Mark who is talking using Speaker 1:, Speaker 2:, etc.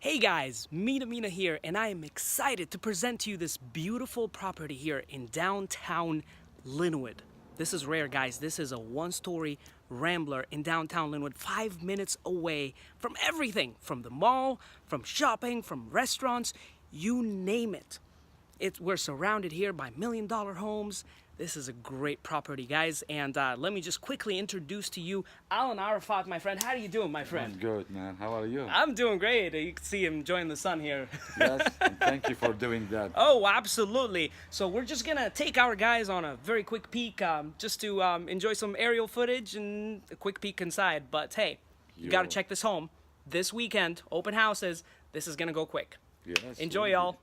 Speaker 1: Hey guys, Mina here, and I am excited to present to you this beautiful property here in downtown Lynnwood. This is rare, guys. This is a one-story Rambler in downtown Lynnwood, 5 minutes away from everything, from the mall, from shopping, from restaurants, you name it. We're surrounded here by million-dollar homes. This is a great property, guys, and let me just quickly introduce to you Alan Arafat, my friend. How are you doing, my friend?
Speaker 2: I'm good, man. How are you?
Speaker 1: I'm doing great. You can see him enjoying the sun here.
Speaker 2: Yes, and thank you for doing that.
Speaker 1: Oh, absolutely. So we're just gonna take our guys on a very quick peek, just to enjoy some aerial footage and a quick peek inside. But hey, you gotta check this home this weekend. Open houses. This is gonna go quick.
Speaker 2: Yes,
Speaker 1: Enjoy,
Speaker 2: really.
Speaker 1: y'all.